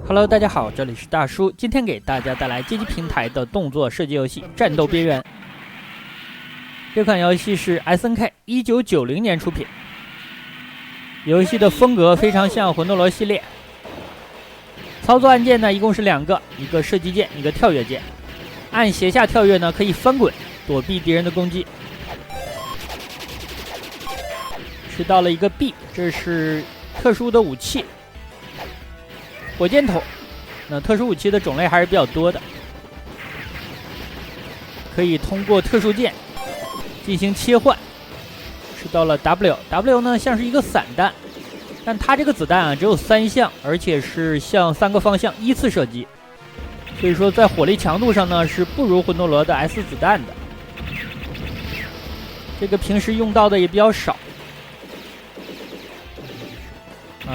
Hello， 大家好，这里是大叔，今天给大家带来街机平台的动作射击游戏《战斗边缘》。这款游戏是 SNK 1990年出品，游戏的风格非常像魂斗罗系列。操作按键呢，一共是2个，一个射击键，一个跳跃键。按斜下跳跃呢，可以翻滚，躲避敌人的攻击。吃到了一个 B， 这是特殊的武器。火箭筒，那特殊武器的种类还是比较多的，可以通过特殊键进行切换。吃到了 W 呢像是一个散弹，但它这个子弹啊只有3项，而且是向3个方向依次射击，所以说在火力强度上呢是不如魂斗罗的 S 子弹的，这个平时用到的也比较少。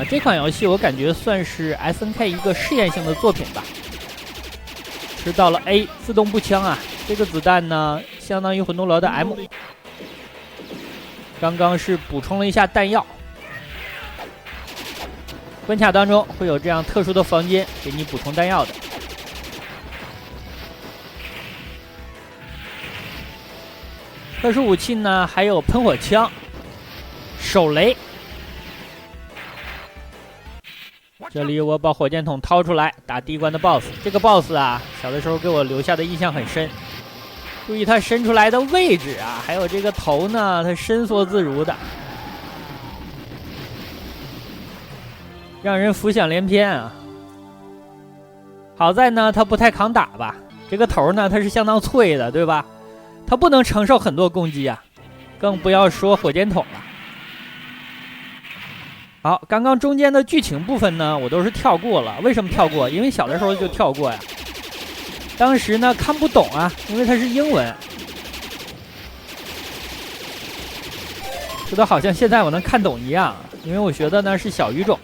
这款游戏我感觉算是 SNK 一个试验性的作品吧。吃到了 A 自动步枪啊，这个子弹呢相当于魂斗罗的 M， 刚刚是补充了一下弹药。关卡当中会有这样特殊的房间给你补充弹药的。特殊武器呢还有喷火枪、手雷。这里我把火箭筒掏出来打第1关的 BOSS， 这个 BOSS 啊，小的时候给我留下的印象很深。注意它伸出来的位置啊，还有这个头呢，它伸缩自如的，让人浮想联翩啊。好在呢，它不太抗打吧？这个头呢，它是相当脆的，对吧？它不能承受很多攻击啊，更不要说火箭筒了。好，刚刚中间的剧情部分呢，我都是跳过了。为什么跳过？因为小的时候就跳过呀。当时呢看不懂啊，因为它是英文。说的好像现在我能看懂一样，因为我学的呢是小语种。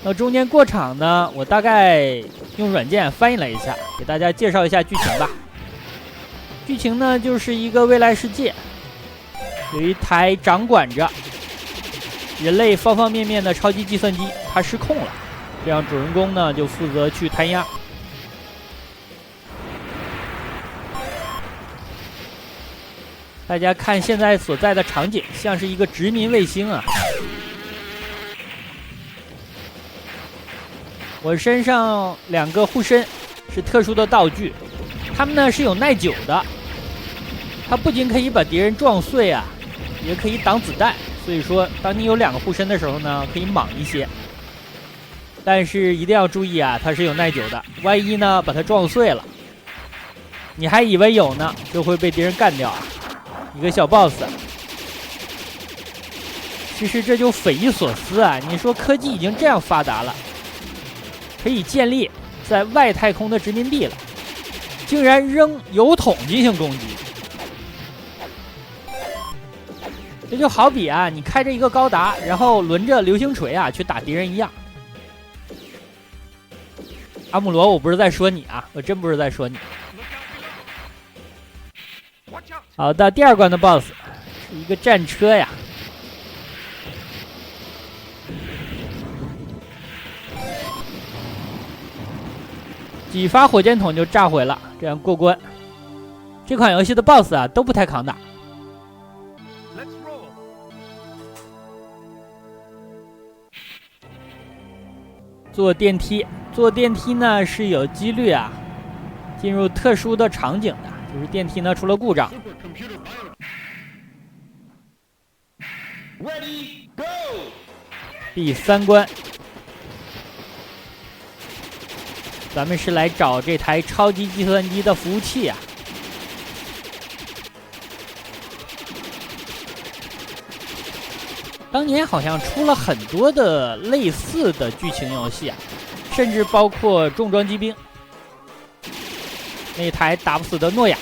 那中间过场呢，我大概用软件翻译了一下，给大家介绍一下剧情吧。剧情呢就是一个未来世界，有一台掌管着人类方方面面的超级计算机，它失控了，这样主人公呢就负责去弹压。大家看现在所在的场景，像是一个殖民卫星啊。我身上2个护身是特殊的道具，它们呢是有耐久的，它不仅可以把敌人撞碎啊，也可以挡子弹。所以说，当你有2个护身的时候呢，可以莽一些。但是一定要注意啊，它是有耐久的，万一呢把它撞碎了，你还以为有呢，就会被敌人干掉啊。一个小 boss， 其实这就匪夷所思啊！你说科技已经这样发达了，可以建立在外太空的殖民地了，竟然扔油桶进行攻击。这就好比啊，你开着一个高达，然后轮着流星锤啊去打敌人一样。阿姆罗，我不是在说你啊，我真不是在说你。好的，第2关的 BOSS 是一个战车呀。几发火箭筒就炸毁了，这样过关。这款游戏的 BOSS 啊都不太抗打。坐电梯呢是有几率啊进入特殊的场景的，就是电梯呢出了故障。第3关，咱们是来找这台超级计算机的服务器啊。当年好像出了很多的类似的剧情游戏啊，甚至包括重装机兵，那台打不死的诺亚。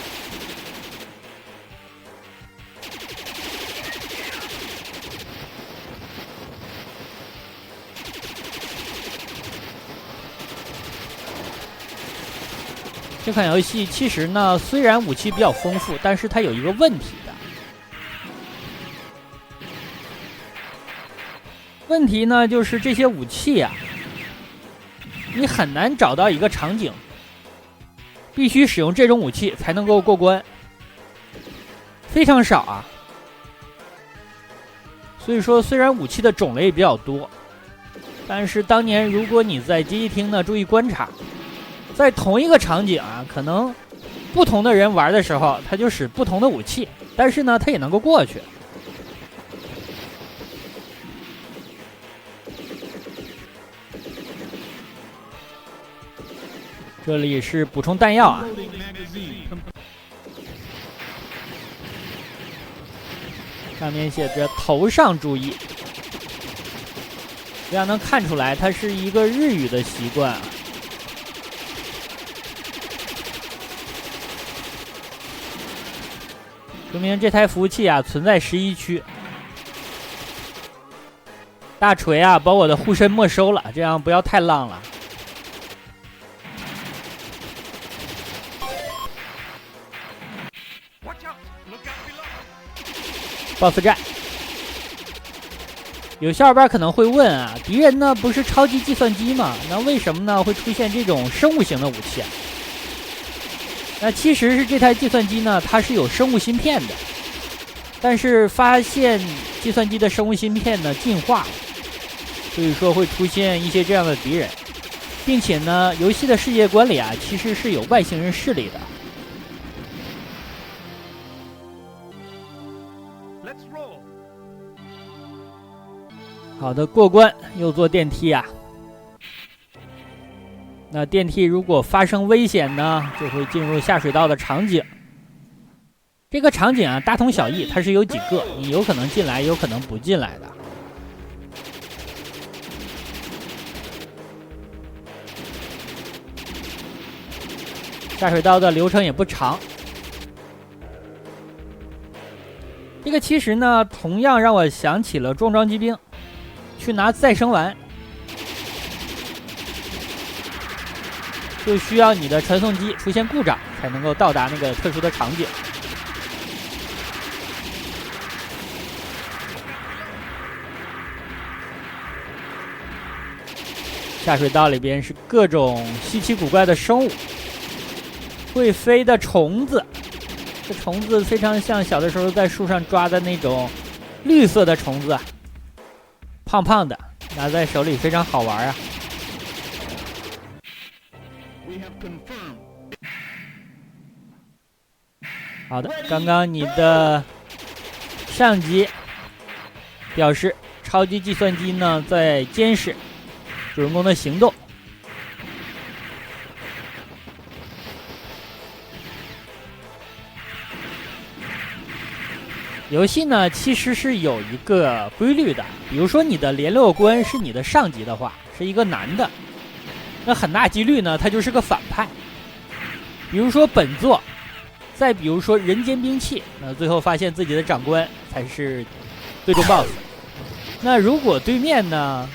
这款游戏其实呢，虽然武器比较丰富，但是它有一个问题的。问题呢，就是这些武器啊，你很难找到一个场景必须使用这种武器才能够过关，非常少啊。所以说，虽然武器的种类比较多，但是当年如果你在街机厅呢注意观察，在同一个场景啊，可能不同的人玩的时候，他就使不同的武器，但是呢，他也能够过去。这里是补充弹药啊，上面写着头上注意，这样能看出来它是一个日语的习惯啊。说明这台服务器啊存在11区。大锤啊把我的护身没收了，这样不要太浪了。BOSS 战，有小伙伴可能会问啊，敌人呢不是超级计算机吗？那为什么呢会出现这种生物型的武器啊？那其实是这台计算机呢，它是有生物芯片的，但是发现计算机的生物芯片呢进化了，所以说会出现一些这样的敌人，并且呢，游戏的世界观里啊，其实是有外星人势力的。好的，过关，又坐电梯啊。那电梯如果发生危险呢，就会进入下水道的场景。这个场景啊，大同小异，它是有几个，你有可能进来，有可能不进来的。下水道的流程也不长。这个其实呢，同样让我想起了重装机兵。去拿再生丸，就需要你的传送机出现故障，才能够到达那个特殊的场景。下水道里边是各种稀奇古怪的生物，会飞的虫子，这虫子非常像小的时候在树上抓的那种绿色的虫子啊。胖胖的，拿在手里非常好玩啊！好的，刚刚你的上级表示，超级计算机呢在监视主人公的行动。游戏呢其实是有一个规律的，比如说你的联络官是你的上级的话，是一个男的，那很大几率呢他就是个反派。比如说本作，再比如说人间兵器，那最后发现自己的长官才是最终 BOSS。那如果对面呢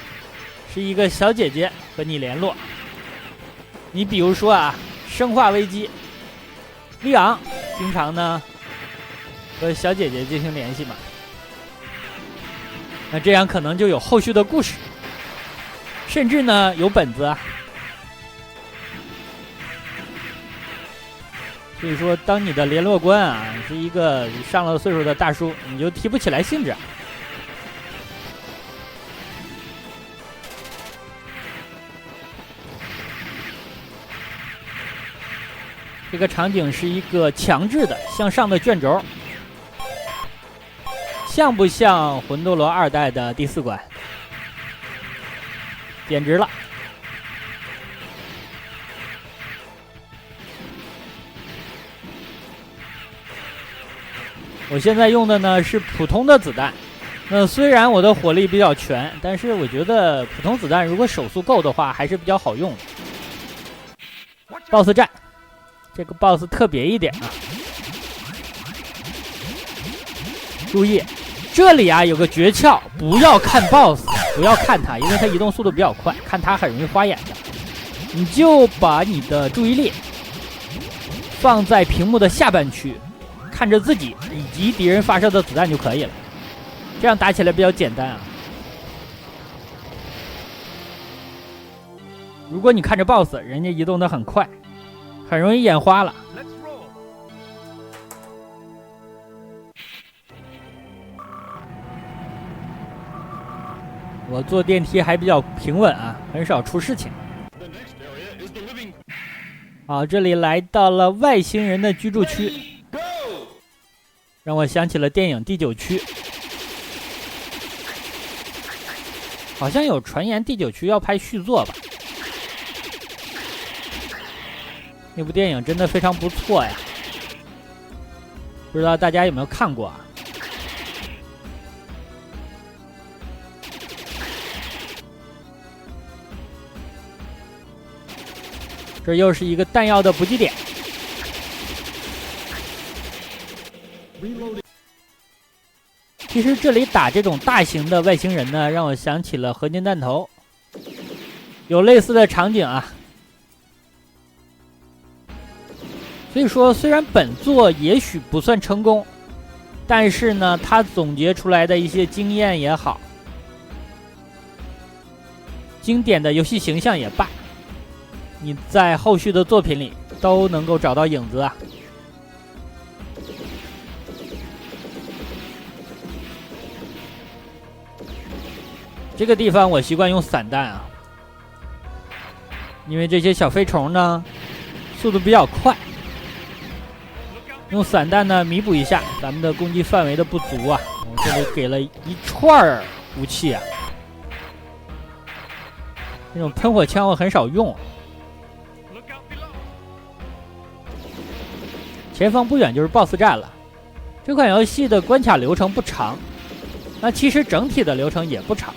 是一个小姐姐和你联络，你比如说啊生化危机，利昂经常呢和小姐姐进行联系嘛，那这样可能就有后续的故事，甚至呢有本子啊。所以说，当你的联络官啊是一个上了岁数的大叔，你就提不起来兴致。这个场景是一个强制的向上的卷轴。像不像魂斗罗2代的第4关？简直了！我现在用的呢是普通的子弹，那虽然我的火力比较全，但是我觉得普通子弹如果手速够的话，还是比较好用的。BOSS 战，这个 BOSS 特别一点啊！注意。这里啊有个诀窍，不要看 BOSS， 不要看他，因为他移动速度比较快，看他很容易花眼的。你就把你的注意力放在屏幕的下半区，看着自己以及敌人发射的子弹就可以了，这样打起来比较简单啊。如果你看着 BOSS， 人家移动的很快，很容易眼花了。我坐电梯还比较平稳啊，很少出事情。好，这里来到了外星人的居住区，让我想起了电影《第9区》。好像有传言第9区要拍续作吧？那部电影真的非常不错呀，不知道大家有没有看过啊？这又是一个弹药的补给点。其实这里打这种大型的外星人呢，让我想起了合金弹头，有类似的场景啊。所以说，虽然本作也许不算成功，但是呢，他总结出来的一些经验也好，经典的游戏形象也罢，你在后续的作品里都能够找到影子啊。这个地方我习惯用散弹啊，因为这些小飞虫呢速度比较快，用散弹呢弥补一下咱们的攻击范围的不足啊。我这里给了一串武器啊，这种喷火枪我很少用。前方不远就是 BOSS 战了。这款游戏的关卡流程不长，那其实整体的流程也不长。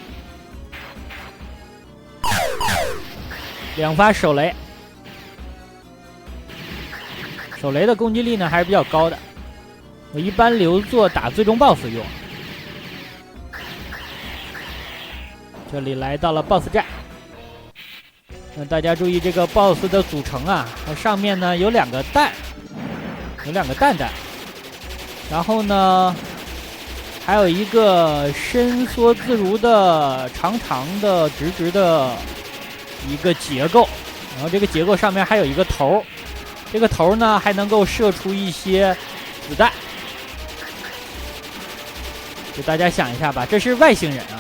2发手雷，手雷的攻击力呢还是比较高的，我一般留作打最终 BOSS 用。这里来到了 BOSS 战，那大家注意这个 BOSS 的组成啊，它上面呢有2个蛋，有2个蛋蛋，然后呢还有一个伸缩自如的长长的直直的一个结构，然后这个结构上面还有一个头，这个头呢还能够射出一些子弹。给大家想一下吧，这是外星人啊，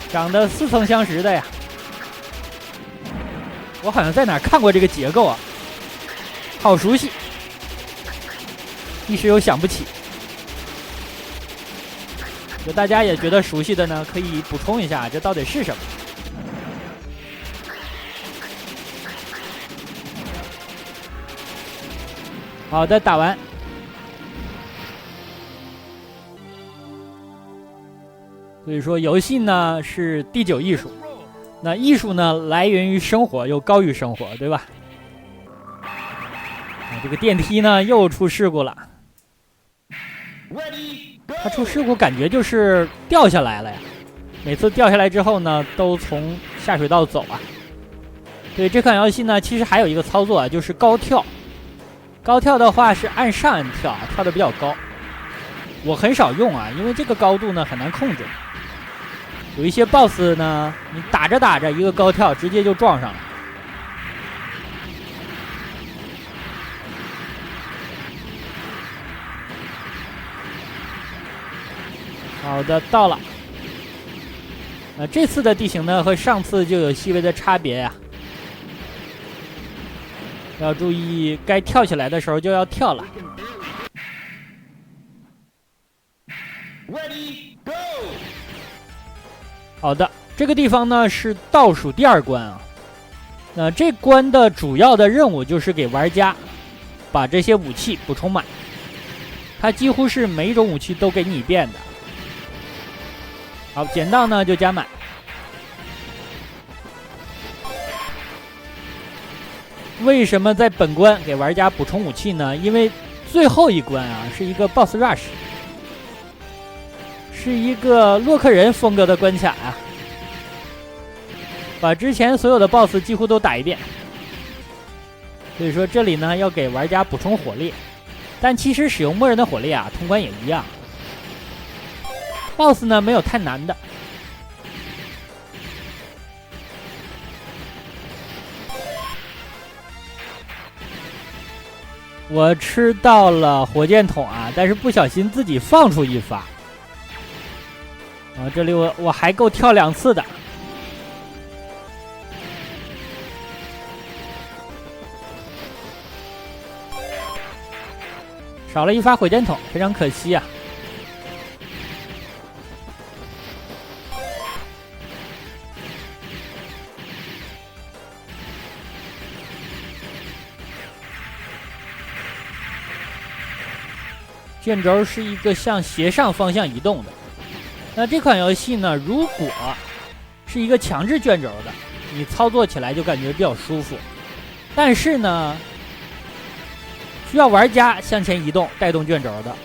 长得似曾相识的呀，我好像在哪儿看过这个结构啊，好熟悉，一时又想不起。就大家也觉得熟悉的呢，可以补充一下，这到底是什么？好的，打完。所以说，游戏呢是第9艺术，那艺术呢来源于生活，又高于生活，对吧？这个电梯呢又出事故了。它出事故感觉就是掉下来了呀，每次掉下来之后呢都从下水道走啊。对，这款游戏呢其实还有一个操作啊，就是高跳。高跳的话是按上按跳啊，跳的比较高，我很少用啊，因为这个高度呢很难控制，有一些 BOSS 呢你打着打着一个高跳直接就撞上了。好的，到了。这次的地形呢和上次就有细微的差别呀，要注意该跳起来的时候就要跳了。好的，这个地方呢是倒数第2关啊。那这关的主要的任务就是给玩家把这些武器补充满，它几乎是每一种武器都给你一遍的。好，捡到呢就加满。为什么在本关给玩家补充武器呢？因为最后一关啊是一个 BOSS Rush， 是一个洛克人风格的关卡啊，把之前所有的 BOSS 几乎都打一遍。所以说这里呢要给玩家补充火力，但其实使用默认的火力啊，通关也一样。BOSS 呢没有太难的。我吃到了火箭筒啊，但是不小心自己放出一发。这里我还够跳2次的。少了一发火箭筒，非常可惜啊。卷轴是一个向斜上方向移动的。那这款游戏呢，如果是一个强制卷轴的，你操作起来就感觉比较舒服。但是呢，需要玩家向前移动带动卷轴的。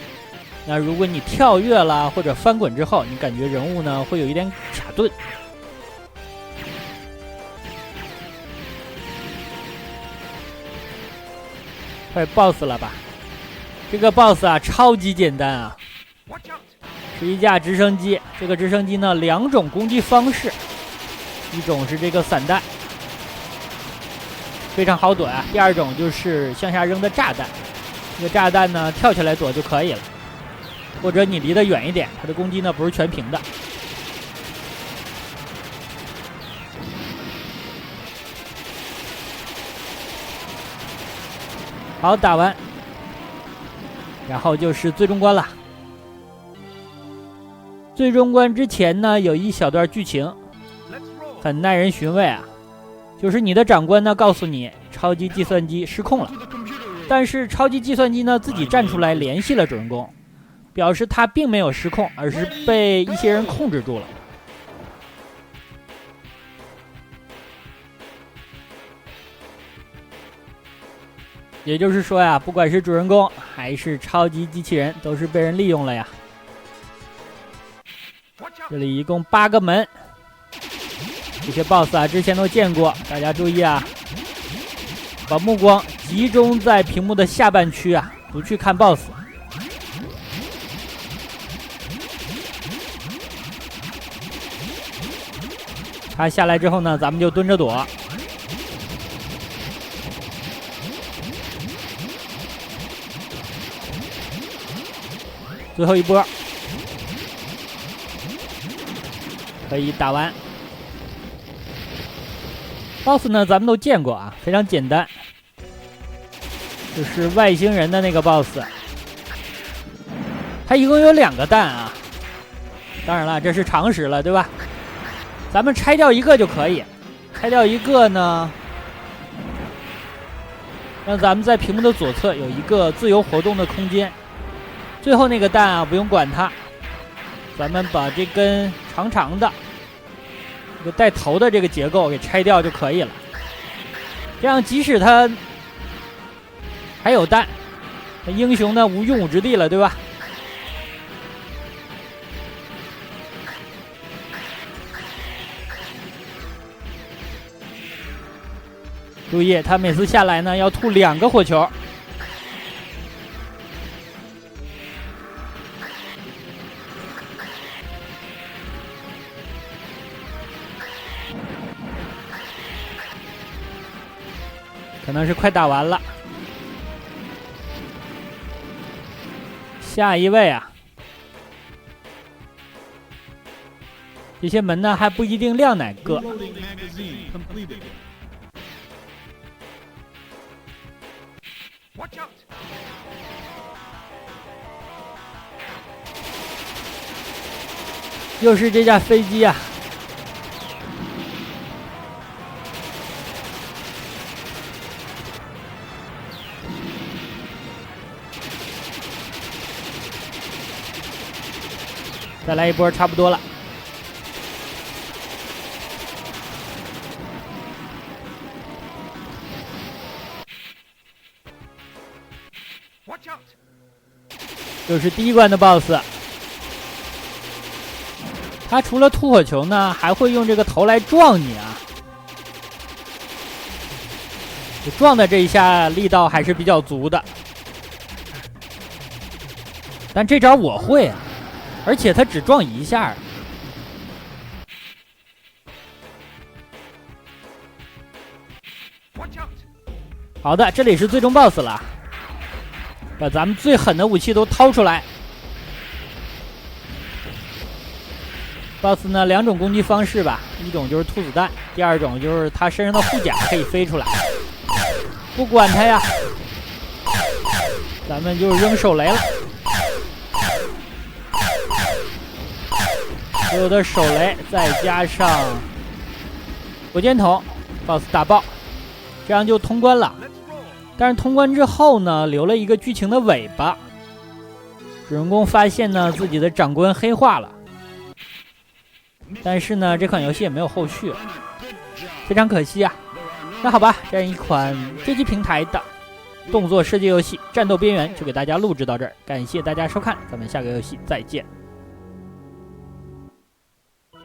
那如果你跳跃了或者翻滚之后，你感觉人物呢会有一点卡顿。快 BOSS 了吧？这个 BOSS 啊，超级简单啊，是一架直升机。这个直升机呢，2种攻击方式，一种是这个散弹，非常好躲啊。第2种就是向下扔的炸弹，这个炸弹呢跳起来躲就可以了，或者你离得远一点，它的攻击呢不是全屏的。好，打完。然后就是最终关了。最终关之前呢，有一小段剧情，很耐人寻味啊。就是你的长官呢告诉你，超级计算机失控了，但是超级计算机呢自己站出来联系了主人公，表示他并没有失控，而是被一些人控制住了。也就是说呀，不管是主人公还是超级机器人，都是被人利用了呀。这里一共8个门，这些 BOSS 啊之前都见过，大家注意啊，把目光集中在屏幕的下半区啊，不去看 BOSS。他下来之后呢，咱们就蹲着躲。最后一波可以打完。BOSS 呢，咱们都见过啊，非常简单，就是外星人的那个 BOSS。它一共有2个蛋啊，当然了，这是常识了，对吧？咱们拆掉一个就可以，拆掉一个呢，让咱们在屏幕的左侧有一个自由活动的空间。最后那个蛋啊，不用管它，咱们把这根长长的、这个带头的这个结构给拆掉就可以了。这样，即使它还有蛋，那英雄呢无用武之地了，对吧？注意，他每次下来呢要吐2个火球。可能是快打完了，下一位啊，这些门呢还不一定亮哪个。又是这架飞机啊！再来一波，差不多了。就是第1关的 BOSS， 他除了吐火球呢，还会用这个头来撞你啊！撞的这一下力道还是比较足的，但这招我会啊。而且他只撞一下。好的，这里是最终 BOSS 了，把咱们最狠的武器都掏出来。BOSS 呢2种攻击方式吧，一种就是吐子弹，第二种就是他身上的护甲可以飞出来。不管他呀，咱们就扔手雷了。所有的手雷再加上火箭筒 ，BOSS 打爆，这样就通关了。但是通关之后呢，留了一个剧情的尾巴。主人公发现呢自己的长官黑化了，但是呢这款游戏也没有后续，非常可惜啊。那好吧，这样一款街机平台的动作射击游戏《战斗边缘》就给大家录制到这儿，感谢大家收看，咱们下个游戏再见。